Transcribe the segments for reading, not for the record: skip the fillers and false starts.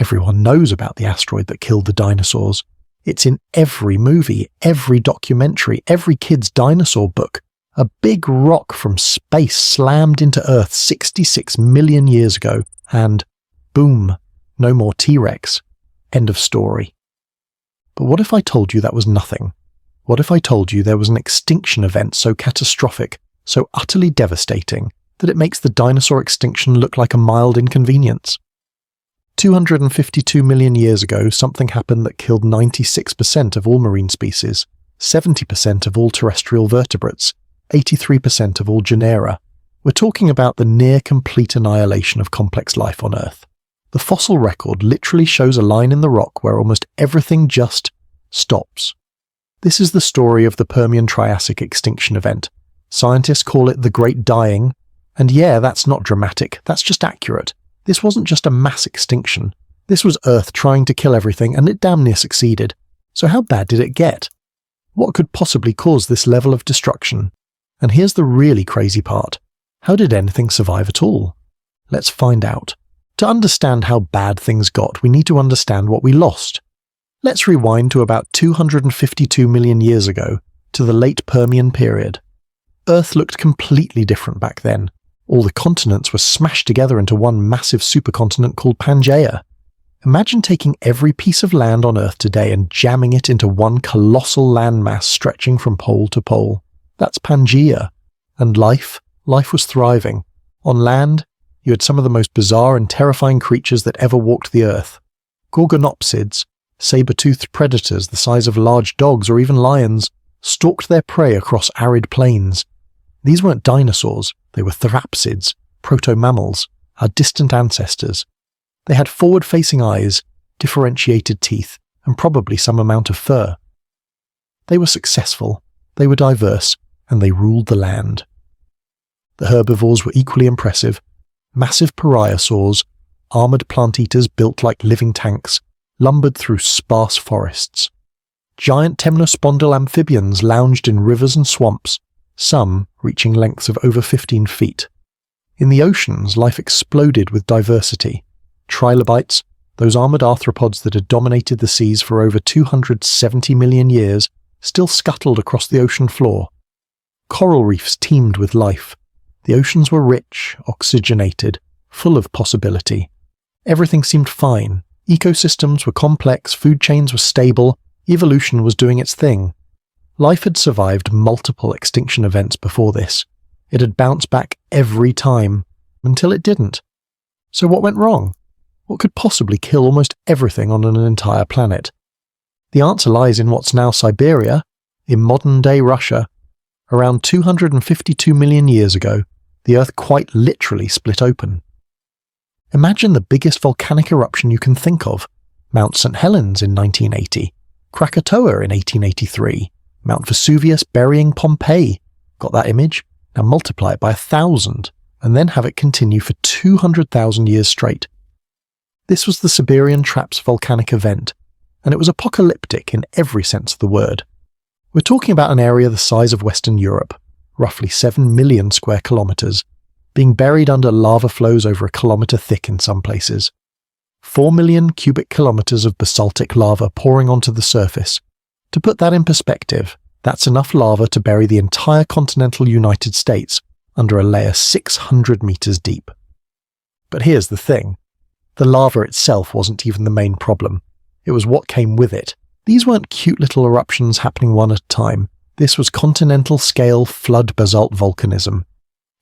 Everyone knows about the asteroid that killed the dinosaurs. It's in every movie, every documentary, every kid's dinosaur book. A big rock from space slammed into Earth 66 million years ago, and boom, no more T-Rex. End of story. But what if I told you that was nothing? What if I told you there was an extinction event so catastrophic, so utterly devastating, that it makes the dinosaur extinction look like a mild inconvenience? 252 million years ago, something happened that killed 96% of all marine species, 70% of all terrestrial vertebrates, 83% of all genera. We're talking about the near-complete annihilation of complex life on Earth. The fossil record literally shows a line in the rock where almost everything just stops. This is the story of the Permian-Triassic extinction event. Scientists call it the Great Dying, and yeah, that's not dramatic, that's just accurate. This wasn't just a mass extinction. This was Earth trying to kill everything, and it damn near succeeded. So how bad did it get? What could possibly cause this level of destruction? And here's the really crazy part. How did anything survive at all? Let's find out. To understand how bad things got, we need to understand what we lost. Let's rewind to about 252 million years ago, to the late Permian period. Earth looked completely different back then. All the continents were smashed together into one massive supercontinent called Pangaea. Imagine taking every piece of land on Earth today and jamming it into one colossal landmass stretching from pole to pole. That's Pangaea. And life was thriving. On land, you had some of the most bizarre and terrifying creatures that ever walked the Earth. Gorgonopsids, saber-toothed predators the size of large dogs or even lions, stalked their prey across arid plains. These weren't dinosaurs, they were therapsids, proto-mammals, our distant ancestors. They had forward-facing eyes, differentiated teeth, and probably some amount of fur. They were successful, they were diverse, and they ruled the land. The herbivores were equally impressive. Massive pariasaurs, armoured plant-eaters built like living tanks, lumbered through sparse forests. Giant temnospondyle amphibians lounged in rivers and swamps, some reaching lengths of over 15 feet. In the oceans, life exploded with diversity. Trilobites, those armoured arthropods that had dominated the seas for over 270 million years, still scuttled across the ocean floor. Coral reefs teemed with life. The oceans were rich, oxygenated, full of possibility. Everything seemed fine. Ecosystems were complex, food chains were stable, evolution was doing its thing. Life had survived multiple extinction events before this. It had bounced back every time, until it didn't. So what went wrong? What could possibly kill almost everything on an entire planet? The answer lies in what's now Siberia, in modern-day Russia. Around 252 million years ago, the Earth quite literally split open. Imagine the biggest volcanic eruption you can think of. Mount St. Helens in 1980, Krakatoa in 1883, Mount Vesuvius burying Pompeii. Got that image? Now multiply it by 1,000, and then have it continue for 200,000 years straight. This was the Siberian Traps volcanic event, and it was apocalyptic in every sense of the word. We're talking about an area the size of Western Europe, roughly 7 million square kilometres, being buried under lava flows over a kilometre thick in some places. 4 million cubic kilometres of basaltic lava pouring onto the surface. To put that in perspective, that's enough lava to bury the entire continental United States under a layer 600 metres deep. But here's the thing. The lava itself wasn't even the main problem. It was what came with it. These weren't cute little eruptions happening one at a time. This was continental-scale flood basalt volcanism.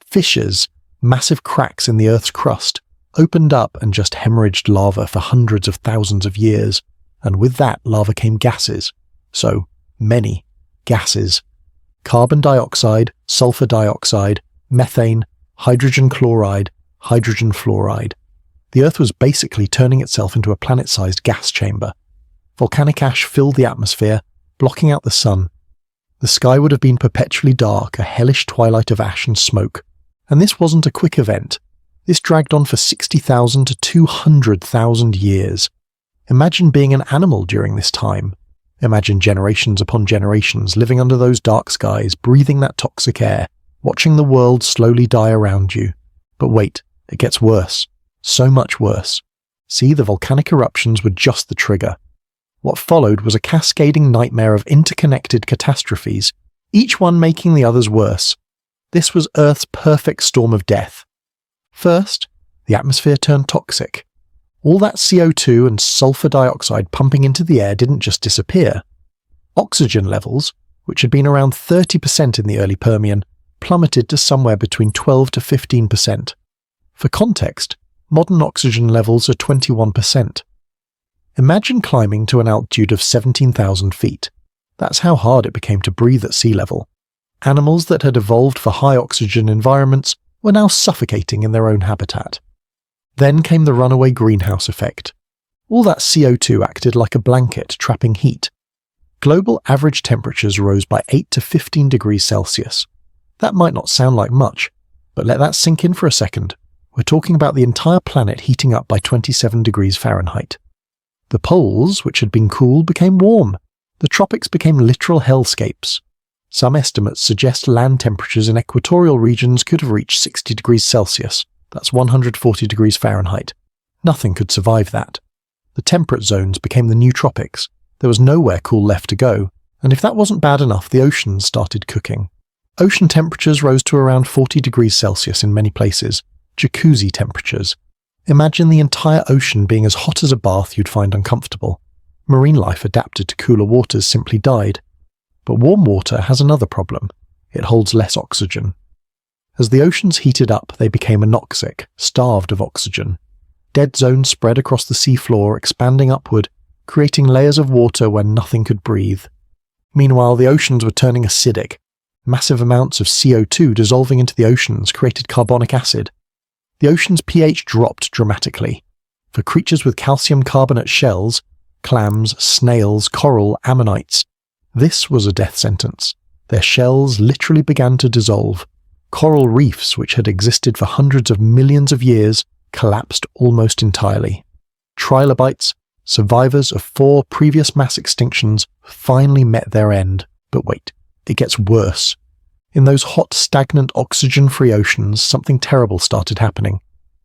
Fissures, massive cracks in the Earth's crust, opened up and just hemorrhaged lava for hundreds of thousands of years, and with that lava came gases. So, many gases. Carbon dioxide, sulfur dioxide, methane, hydrogen chloride, hydrogen fluoride. The Earth was basically turning itself into a planet-sized gas chamber. Volcanic ash filled the atmosphere, blocking out the sun. The sky would have been perpetually dark, a hellish twilight of ash and smoke. And this wasn't a quick event. This dragged on for 60,000 to 200,000 years. Imagine being an animal during this time. Imagine generations upon generations living under those dark skies, breathing that toxic air, watching the world slowly die around you. But wait, it gets worse. So much worse. See, the volcanic eruptions were just the trigger. What followed was a cascading nightmare of interconnected catastrophes, each one making the others worse. This was Earth's perfect storm of death. First, the atmosphere turned toxic. All that CO2 and sulfur dioxide pumping into the air didn't just disappear. Oxygen levels, which had been around 30% in the early Permian, plummeted to somewhere between 12 to 15%. For context, modern oxygen levels are 21%. Imagine climbing to an altitude of 17,000 feet. That's how hard it became to breathe at sea level. Animals that had evolved for high oxygen environments were now suffocating in their own habitat. Then came the runaway greenhouse effect. All that CO2 acted like a blanket, trapping heat. Global average temperatures rose by 8 to 15 degrees Celsius. That might not sound like much, but let that sink in for a second. We're talking about the entire planet heating up by 27 degrees Fahrenheit. The poles, which had been cool, became warm. The tropics became literal hellscapes. Some estimates suggest land temperatures in equatorial regions could have reached 60 degrees Celsius. That's 140 degrees Fahrenheit. Nothing could survive that. The temperate zones became the new tropics. There was nowhere cool left to go, and if that wasn't bad enough, the oceans started cooking. Ocean temperatures rose to around 40 degrees Celsius in many places, jacuzzi temperatures. Imagine the entire ocean being as hot as a bath you'd find uncomfortable. Marine life adapted to cooler waters simply died. But warm water has another problem. It holds less oxygen. As the oceans heated up, they became anoxic, starved of oxygen. Dead zones spread across the seafloor, expanding upward, creating layers of water where nothing could breathe. Meanwhile, the oceans were turning acidic. Massive amounts of CO2 dissolving into the oceans created carbonic acid. The ocean's pH dropped dramatically. For creatures with calcium carbonate shells, clams, snails, coral, ammonites, this was a death sentence. Their shells literally began to dissolve. Coral reefs, which had existed for hundreds of millions of years, collapsed almost entirely. Trilobites, survivors of 4 previous mass extinctions, finally met their end. But wait, it gets worse. In those hot, stagnant, oxygen-free oceans, something terrible started happening.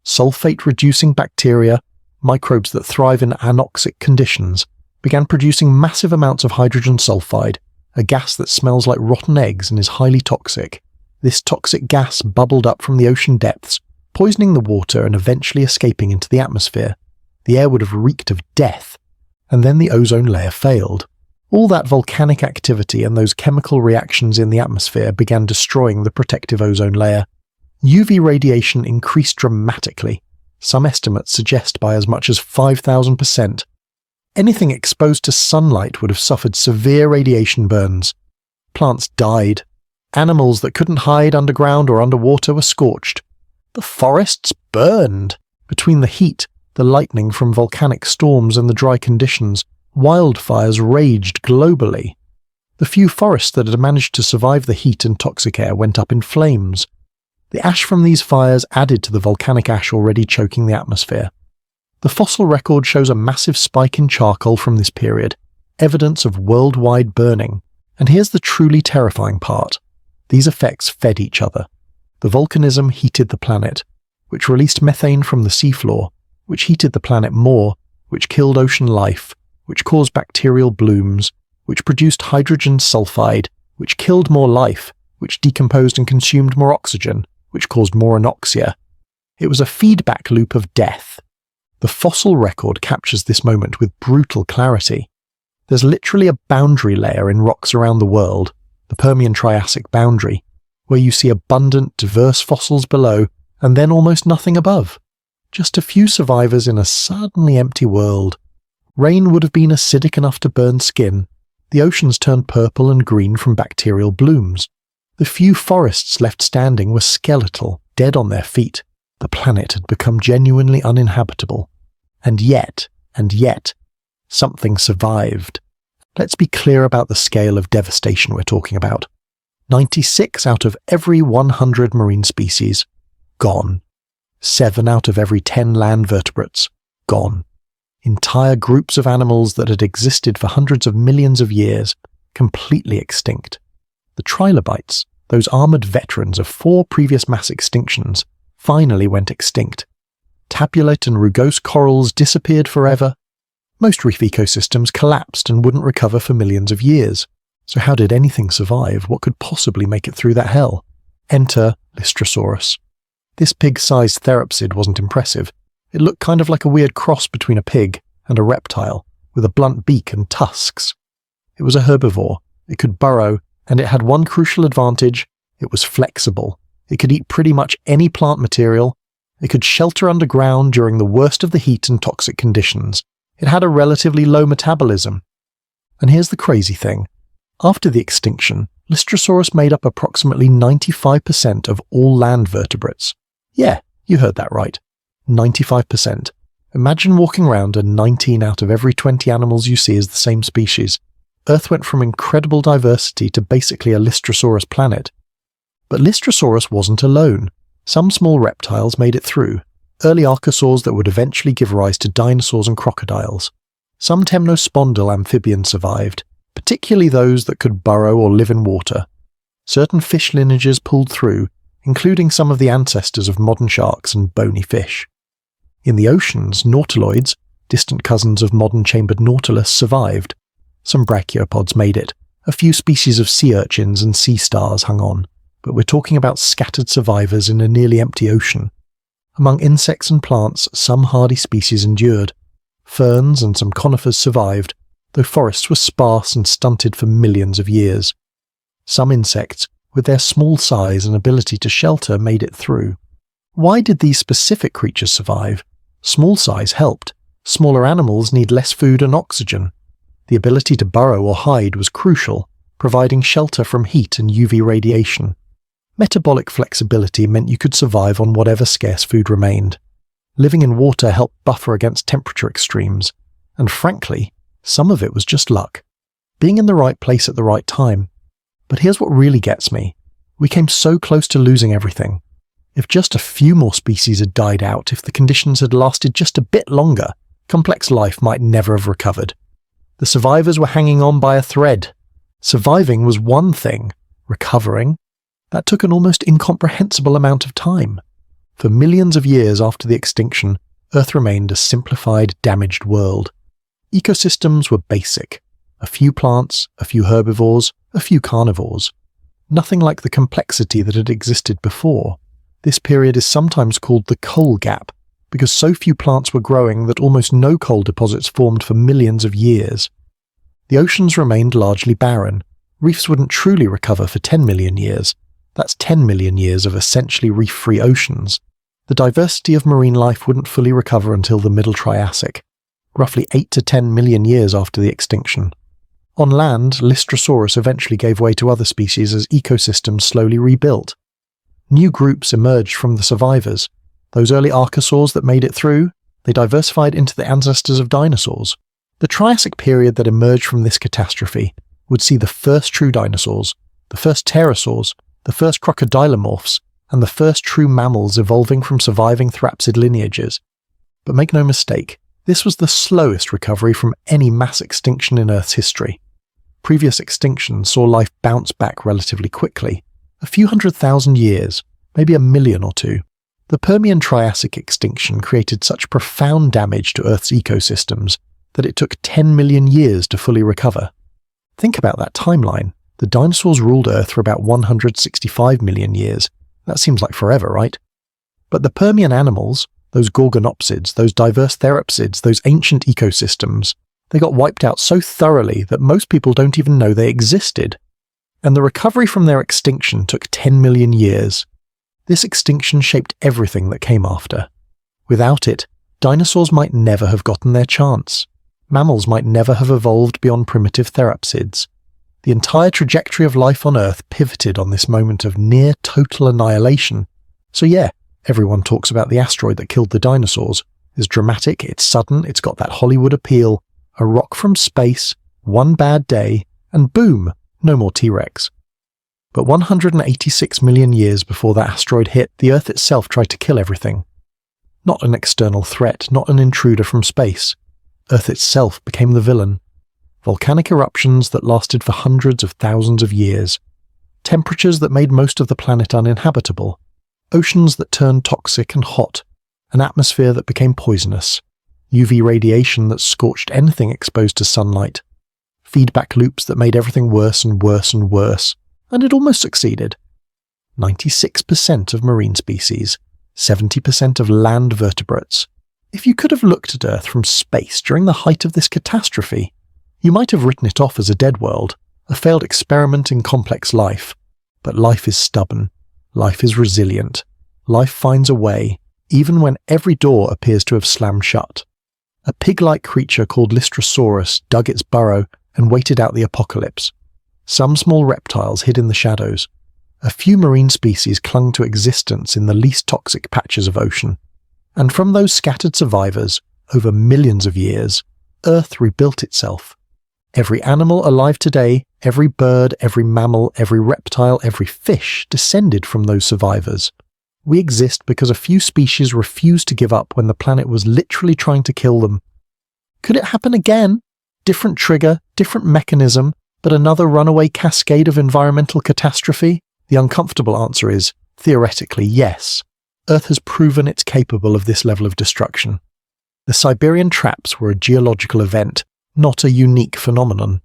Sulfate-reducing bacteria, microbes that thrive in anoxic conditions, began producing massive amounts of hydrogen sulfide, a gas that smells like rotten eggs and is highly toxic. This toxic gas bubbled up from the ocean depths, poisoning the water and eventually escaping into the atmosphere. The air would have reeked of death. And then the ozone layer failed. All that volcanic activity and those chemical reactions in the atmosphere began destroying the protective ozone layer. UV radiation increased dramatically. Some estimates suggest by as much as 5,000%. Anything exposed to sunlight would have suffered severe radiation burns. Plants died. Animals that couldn't hide underground or underwater were scorched. The forests burned. Between the heat, the lightning from volcanic storms and the dry conditions, wildfires raged globally. The few forests that had managed to survive the heat and toxic air went up in flames. The ash from these fires added to the volcanic ash already choking the atmosphere. The fossil record shows a massive spike in charcoal from this period, evidence of worldwide burning. And here's the truly terrifying part. These effects fed each other. The volcanism heated the planet, which released methane from the seafloor, which heated the planet more, which killed ocean life, which caused bacterial blooms, which produced hydrogen sulfide, which killed more life, which decomposed and consumed more oxygen, which caused more anoxia. It was a feedback loop of death. The fossil record captures this moment with brutal clarity. There's literally a boundary layer in rocks around the world, the Permian-Triassic boundary, where you see abundant, diverse fossils below and then almost nothing above. Just a few survivors in a suddenly empty world. Rain would have been acidic enough to burn skin. The oceans turned purple and green from bacterial blooms. The few forests left standing were skeletal, dead on their feet. The planet had become genuinely uninhabitable. And yet, something survived. Let's be clear about the scale of devastation we're talking about. 96 out of every 100 marine species, gone. 7 out of every 10 land vertebrates, gone. Entire groups of animals that had existed for hundreds of millions of years, completely extinct. The trilobites, those armored veterans of 4 previous mass extinctions, finally went extinct. tabulate and rugose corals disappeared forever. Most reef ecosystems collapsed and wouldn't recover for millions of years. So how did anything survive? What could possibly make it through that hell? Enter Lystrosaurus. This pig-sized therapsid wasn't impressive. It looked kind of like a weird cross between a pig and a reptile, with a blunt beak and tusks. It was a herbivore. It could burrow, and it had one crucial advantage: it was flexible. It could eat pretty much any plant material. It could shelter underground during the worst of the heat and toxic conditions. It had a relatively low metabolism. And here's the crazy thing. After the extinction, Lystrosaurus made up approximately 95% of all land vertebrates. Yeah, you heard that right. 95%. Imagine walking around and 19 out of every 20 animals you see is the same species. Earth went from incredible diversity to basically a Lystrosaurus planet. But Lystrosaurus wasn't alone. Some small reptiles made it through, early archosaurs that would eventually give rise to dinosaurs and crocodiles. Some temnospondyle amphibians survived, particularly those that could burrow or live in water. Certain fish lineages pulled through, including some of the ancestors of modern sharks and bony fish. In the oceans, nautiloids, distant cousins of modern chambered nautilus, survived. Some brachiopods made it. A few species of sea urchins and sea stars hung on. But we're talking about scattered survivors in a nearly empty ocean. Among insects and plants, some hardy species endured. Ferns and some conifers survived, though forests were sparse and stunted for millions of years. Some insects, with their small size and ability to shelter, made it through. Why did these specific creatures survive? Small size helped. Smaller animals need less food and oxygen. The ability to burrow or hide was crucial, providing shelter from heat and UV radiation. Metabolic flexibility meant you could survive on whatever scarce food remained. Living in water helped buffer against temperature extremes, and frankly, some of it was just luck. Being in the right place at the right time. But here's what really gets me. We came so close to losing everything. If just a few more species had died out, if the conditions had lasted just a bit longer, complex life might never have recovered. The survivors were hanging on by a thread. Surviving was one thing. Recovering? That took an almost incomprehensible amount of time. For millions of years after the extinction, Earth remained a simplified, damaged world. Ecosystems were basic. A few plants, a few herbivores, a few carnivores. Nothing like the complexity that had existed before. This period is sometimes called the coal gap, because so few plants were growing that almost no coal deposits formed for millions of years. The oceans remained largely barren. Reefs wouldn't truly recover for 10 million years. That's 10 million years of essentially reef-free oceans. The diversity of marine life wouldn't fully recover until the Middle Triassic, roughly 8 to 10 million years after the extinction. On land, Lystrosaurus eventually gave way to other species as ecosystems slowly rebuilt. New groups emerged from the survivors. Those early archosaurs that made it through, they diversified into the ancestors of dinosaurs. The Triassic period that emerged from this catastrophe would see the first true dinosaurs, the first pterosaurs, the first crocodilomorphs, and the first true mammals evolving from surviving therapsid lineages. But make no mistake, this was the slowest recovery from any mass extinction in Earth's history. Previous extinctions saw life bounce back relatively quickly, a few 100,000 years, maybe a million or two. The Permian-Triassic extinction created such profound damage to Earth's ecosystems that it took 10 million years to fully recover. Think about that timeline. The dinosaurs ruled Earth for about 165 million years. That seems like forever, right? But the Permian animals, those gorgonopsids, those diverse therapsids, those ancient ecosystems, they got wiped out so thoroughly that most people don't even know they existed. And the recovery from their extinction took 10 million years. This extinction shaped everything that came after. Without it, dinosaurs might never have gotten their chance. Mammals might never have evolved beyond primitive therapsids. The entire trajectory of life on Earth pivoted on this moment of near total annihilation. So yeah, everyone talks about the asteroid that killed the dinosaurs. It's dramatic, it's sudden, it's got that Hollywood appeal. A rock from space, one bad day, and boom, no more T-Rex. But 186 million years before that asteroid hit, the Earth itself tried to kill everything. Not an external threat, not an intruder from space. Earth itself became the villain. Volcanic eruptions that lasted for hundreds of thousands of years. Temperatures that made most of the planet uninhabitable. Oceans that turned toxic and hot. an atmosphere that became poisonous, UV radiation that scorched anything exposed to sunlight, feedback loops that made everything worse and worse and worse, and it almost succeeded. 96% of marine species, 70% of land vertebrates. If you could have looked at Earth from space during the height of this catastrophe, you might have written it off as a dead world, a failed experiment in complex life. But life is stubborn. Life is resilient. Life finds a way, even when every door appears to have slammed shut. A pig-like creature called Lystrosaurus dug its burrow and waited out the apocalypse. Some small reptiles hid in the shadows. A few marine species clung to existence in the least toxic patches of ocean. And from those scattered survivors, over millions of years, Earth rebuilt itself. Every animal alive today, every bird, every mammal, every reptile, every fish descended from those survivors. We exist because a few species refused to give up when the planet was literally trying to kill them. Could it happen again? Different trigger, different mechanism, but another runaway cascade of environmental catastrophe? The uncomfortable answer is, theoretically, yes. Earth has proven it's capable of this level of destruction. The Siberian traps were a geological event, not a unique phenomenon.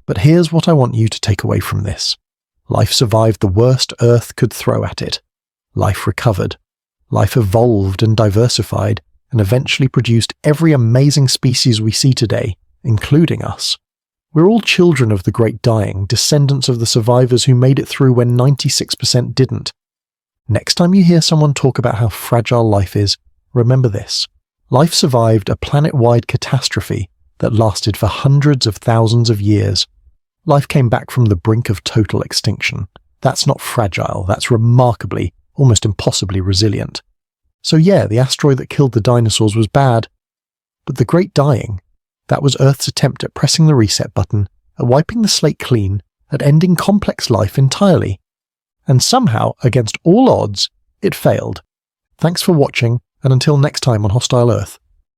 But here's what I want you to take away from this. Life survived the worst Earth could throw at it. Life recovered. Life evolved and diversified, and eventually produced every amazing species we see today, including us. We're all children of the Great Dying, descendants of the survivors who made it through when 96% didn't. Next time you hear someone talk about how fragile life is, remember this. Life survived a planet-wide catastrophe that lasted for hundreds of thousands of years. Life came back from the brink of total extinction. That's not fragile, that's remarkably, almost impossibly resilient. So yeah, the asteroid that killed the dinosaurs was bad. But the Great Dying, that was Earth's attempt at pressing the reset button, at wiping the slate clean, at ending complex life entirely. And somehow, against all odds, it failed. Thanks for watching, and until next time on Hostile Earth.